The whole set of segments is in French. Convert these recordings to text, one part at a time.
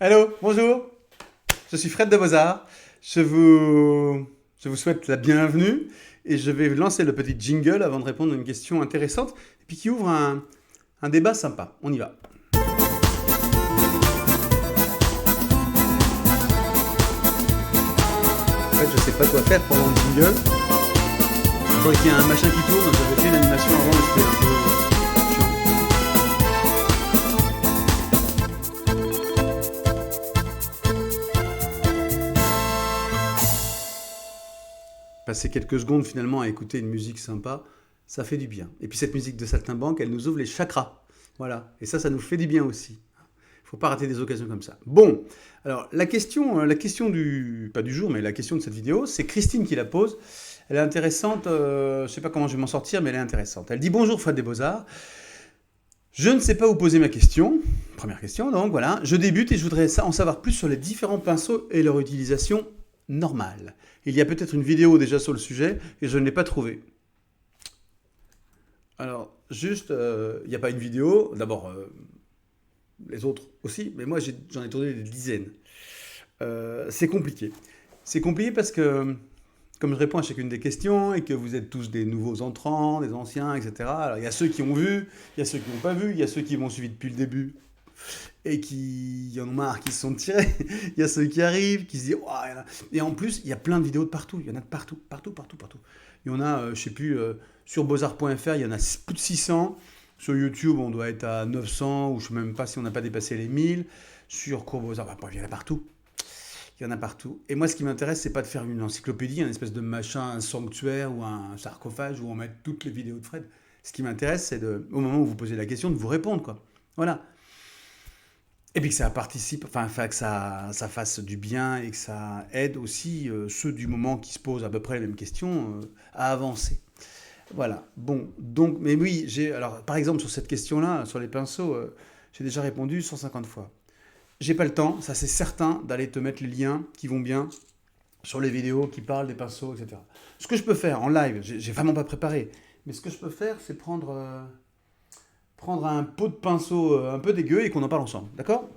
Allô, bonjour, je suis Fred de Beaux-Arts. Je vous souhaite la bienvenue et je vais lancer le petit jingle avant de répondre à une question intéressante et puis qui ouvre un débat sympa. On y va. En fait, je sais pas quoi faire pendant le jingle. Il faudrait qu'il y ait un machin qui tourne. J'avais fait une animation avant, mais c'était un peu chiant. Passer quelques secondes finalement à écouter une musique sympa, ça fait du bien. Et puis cette musique de saltimbanque, elle nous ouvre les chakras. Voilà. Et ça nous fait du bien aussi. Il ne faut pas rater des occasions comme ça. Bon, alors la question du, pas du jour, mais la question de cette vidéo, c'est Christine qui la pose. Elle est intéressante, je ne sais pas comment je vais m'en sortir, mais elle est intéressante. Elle dit: bonjour Fred des Beaux-Arts, je ne sais pas où poser ma question. Première question, donc voilà. Je débute et je voudrais en savoir plus sur les différents pinceaux et leur utilisation normale. Il y a peut-être une vidéo déjà sur le sujet et je ne l'ai pas trouvée. Alors, juste, il n'y a pas une vidéo. D'abord, les autres aussi, mais moi j'en ai tourné des dizaines. C'est compliqué. C'est compliqué parce que, comme je réponds à chacune des questions et que vous êtes tous des nouveaux entrants, des anciens, etc. Alors il y a ceux qui ont vu, il y a ceux qui n'ont pas vu, il y a ceux qui m'ont suivi depuis le début et qui en ont marre, qui se sont tirés. Il y a ceux qui arrivent, qui se disent: ouah, et en plus, il y a plein de vidéos de partout. Il y en a de partout, partout, partout, partout. Il y en a, je sais plus, sur beaux-arts.fr, il y en a plus de 600. Sur YouTube, on doit être à 900, ou je ne sais même pas si on n'a pas dépassé les 1000. Sur Cours Beaux-Arts, bah, il y en a partout. Il y en a partout. Et moi, ce qui m'intéresse, c'est pas de faire une encyclopédie, un espèce de machin, un sanctuaire ou un sarcophage où on met toutes les vidéos de Fred. Ce qui m'intéresse, c'est au moment où vous posez la question, de vous répondre, quoi. Voilà. Et puis que ça participe, enfin que ça fasse du bien et que ça aide aussi ceux du moment qui se posent à peu près les mêmes questions à avancer. Voilà. Bon, donc, mais oui, alors par exemple sur cette question-là, sur les pinceaux, j'ai déjà répondu 150 fois. J'ai pas le temps, ça c'est certain, d'aller te mettre les liens qui vont bien sur les vidéos qui parlent des pinceaux, etc. Ce que je peux faire en live, j'ai vraiment pas préparé, mais ce que je peux faire, c'est prendre un pot de pinceau un peu dégueu et qu'on en parle ensemble, d'accord?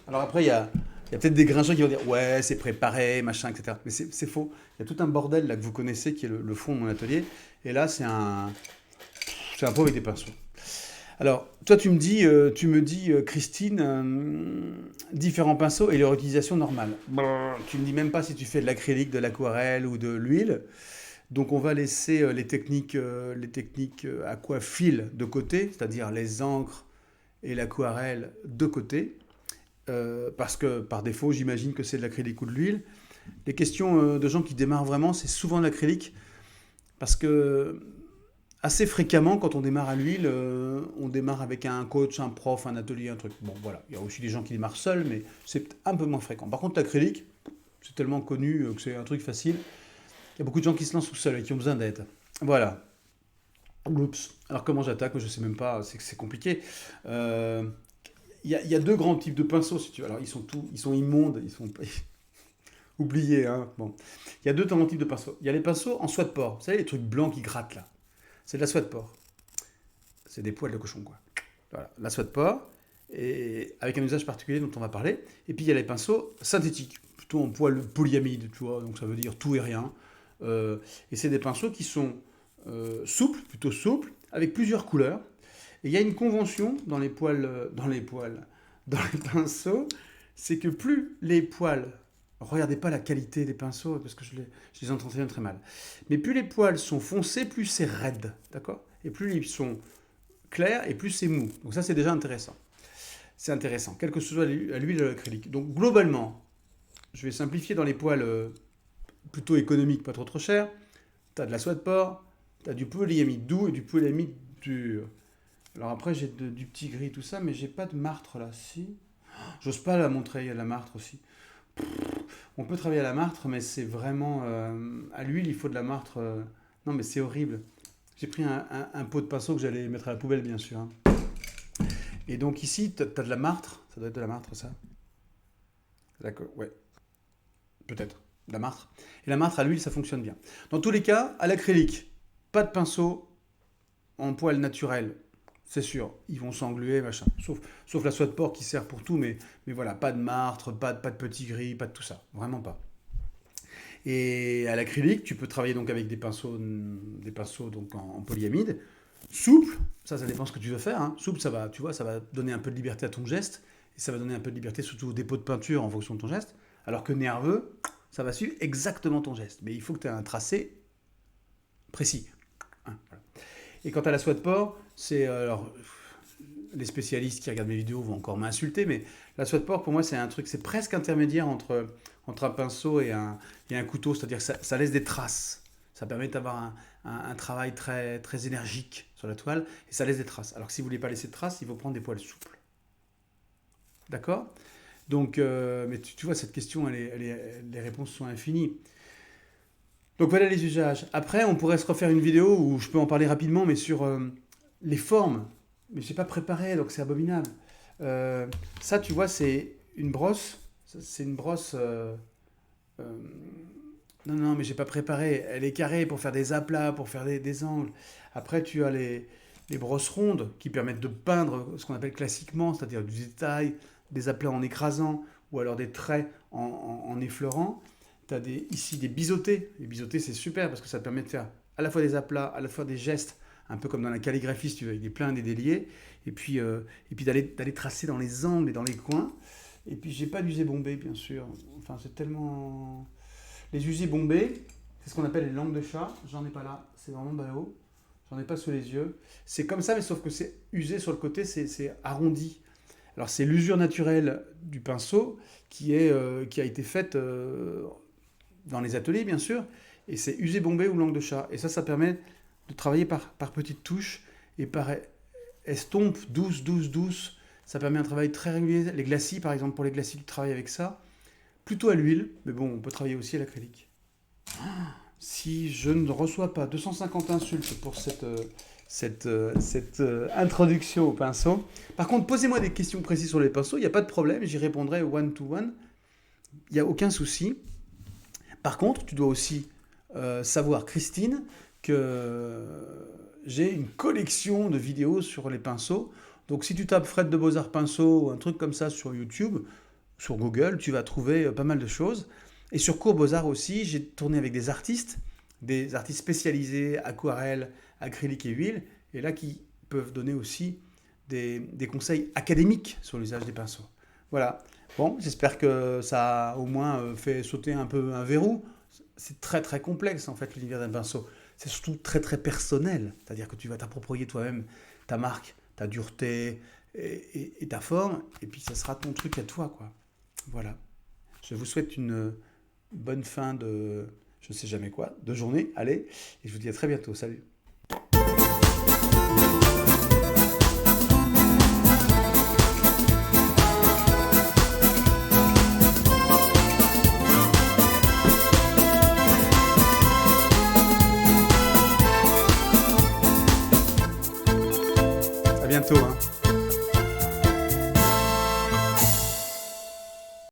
Alors après, il y a peut-être des grincheux qui vont dire: ouais, c'est préparé, machin, etc. Mais c'est faux. Il y a tout un bordel là que vous connaissez qui est le fond de mon atelier. Et là, c'est un pot avec des pinceaux. Alors, toi, tu me dis, Christine, différents pinceaux et leur utilisation normale. Brrr, tu me dis même pas si tu fais de l'acrylique, de l'aquarelle ou de l'huile. Donc, on va laisser les techniques aquafil de côté, c'est-à-dire les encres et l'aquarelle de côté. Parce que par défaut, j'imagine que c'est de l'acrylique ou de l'huile. Les questions de gens qui démarrent vraiment, c'est souvent de l'acrylique. Parce que assez fréquemment, quand on démarre à l'huile, on démarre avec un coach, un prof, un atelier, un truc. Bon, voilà. Il y a aussi des gens qui démarrent seuls, mais c'est un peu moins fréquent. Par contre, l'acrylique, c'est tellement connu que c'est un truc facile. Il y a beaucoup de gens qui se lancent tout seuls et qui ont besoin d'aide. Voilà. Oups. Alors comment j'attaque? Je ne sais même pas, c'est compliqué. Euh, il y a deux grands types de pinceaux, si tu veux. Alors ils sont immondes, ils sont oubliés, hein. Bon. Il y a deux grands types de pinceaux. Il y a les pinceaux en soie de porc. Vous savez, les trucs blancs qui grattent là. C'est de la soie de porc. C'est des poils de cochon, quoi. Voilà, la soie de porc, et avec un usage particulier dont on va parler. Et puis il y a les pinceaux synthétiques, plutôt en poils polyamide, tu vois, donc ça veut dire tout et rien. Et c'est des pinceaux qui sont souples, plutôt souples, avec plusieurs couleurs. Et il y a une convention dans les pinceaux, c'est que plus les poils, regardez pas la qualité des pinceaux, parce que je les entretiens très mal, mais plus les poils sont foncés, plus c'est raide, d'accord? Et plus ils sont clairs, et plus c'est mou. Donc ça, c'est déjà intéressant. C'est intéressant, quel que ce soit à l'huile ou à l'acrylique. Donc globalement, je vais simplifier dans les poils plutôt économiques, pas trop trop chers. Tu as de la soie de porc, tu as du polyamide doux et du polyamide dur. Alors après, j'ai du petit gris, tout ça, mais j'ai pas de martre là. Si. J'ose pas la montrer, il y a de la martre aussi. On peut travailler à la martre, mais c'est vraiment. À l'huile, il faut de la martre. Non, mais c'est horrible. J'ai pris un pot de pinceau que j'allais mettre à la poubelle, bien sûr, hein. Et donc ici, tu as de la martre. Ça doit être de la martre, ça. D'accord, ouais, peut-être. De la martre. Et la martre à l'huile, ça fonctionne bien. Dans tous les cas, à l'acrylique, pas de pinceau en poil naturel. c'est sûr, ils vont s'engluer, machin. Sauf la soie de porc qui sert pour tout, mais voilà, pas de martre, pas de petit gris, pas de tout ça. Vraiment pas. Et à l'acrylique, tu peux travailler donc avec des pinceaux donc en polyamide. Souple, ça dépend ce que tu veux faire, hein. Souple, ça va, tu vois, ça va donner un peu de liberté à ton geste, et ça va donner un peu de liberté surtout au dépôt de peinture en fonction de ton geste. Alors que nerveux, ça va suivre exactement ton geste. Mais il faut que tu aies un tracé précis, hein, voilà. Et quant à la soie de porc, alors, les spécialistes qui regardent mes vidéos vont encore m'insulter, mais la soie de porc, pour moi, c'est un truc, c'est presque intermédiaire entre un pinceau et un couteau, c'est-à-dire que ça laisse des traces. Ça permet d'avoir un travail très, très énergique sur la toile, et ça laisse des traces. Alors que si vous ne voulez pas laisser de traces, il faut prendre des poils souples. D'accord? Donc, mais tu vois, cette question, les réponses sont infinies. Donc voilà les usages. Après, on pourrait se refaire une vidéo où je peux en parler rapidement, mais sur les formes. Mais je n'ai pas préparé, donc c'est abominable. Ça, tu vois, c'est une brosse. C'est une brosse. Euh, non, non, mais j'ai pas préparé. Elle est carrée pour faire des aplats, pour faire des angles. Après, tu as les brosses rondes qui permettent de peindre ce qu'on appelle classiquement, c'est-à-dire du détail, des aplats en écrasant, ou alors des traits en effleurant. Tu as ici des biseautés. Les biseautés, c'est super parce que ça te permet de faire à la fois des aplats, à la fois des gestes, un peu comme dans la calligraphie, si tu veux, avec des pleins et des déliés, et puis d'aller tracer dans les angles et dans les coins. Et puis, j'ai pas d'usé bombé, bien sûr. Enfin, c'est tellement. Les usés bombés, c'est ce qu'on appelle les langues de chat. J'en ai pas là, c'est vraiment ballot. J'en ai pas sous les yeux. C'est comme ça, mais sauf que c'est usé sur le côté, c'est arrondi. Alors, c'est l'usure naturelle du pinceau qui a été faite dans les ateliers, bien sûr. Et c'est usé bombé ou langue de chat. Et ça permet de travailler par petites touches et par estompes douces, douces, douces. Ça permet un travail très régulier. Les glacis, par exemple, pour les glacis, tu travailles avec ça. Plutôt à l'huile, mais bon, on peut travailler aussi à l'acrylique. Si je ne reçois pas 250 insultes pour cette introduction au pinceau. Par contre, posez-moi des questions précises sur les pinceaux, il n'y a pas de problème, j'y répondrai one to one. Il n'y a aucun souci. Par contre, tu dois aussi savoir, Christine, que j'ai une collection de vidéos sur les pinceaux. Donc si tu tapes Fred de Beaux-Arts pinceau ou un truc comme ça sur YouTube, sur Google, tu vas trouver pas mal de choses. Et sur Cours Beaux-Arts aussi, j'ai tourné avec des artistes spécialisés, aquarelle, acrylique et huile, et là qui peuvent donner aussi des conseils académiques sur l'usage des pinceaux. Voilà. Bon, j'espère que ça a au moins fait sauter un peu un verrou. C'est très très complexe en fait l'univers d'un pinceau. C'est surtout très très personnel. C'est-à-dire que tu vas t'approprier toi-même ta marque, ta dureté et ta forme, et puis ça sera ton truc à toi, quoi. Voilà. Je vous souhaite une bonne fin de, je ne sais jamais quoi, de journée. Allez, et je vous dis à très bientôt. Salut.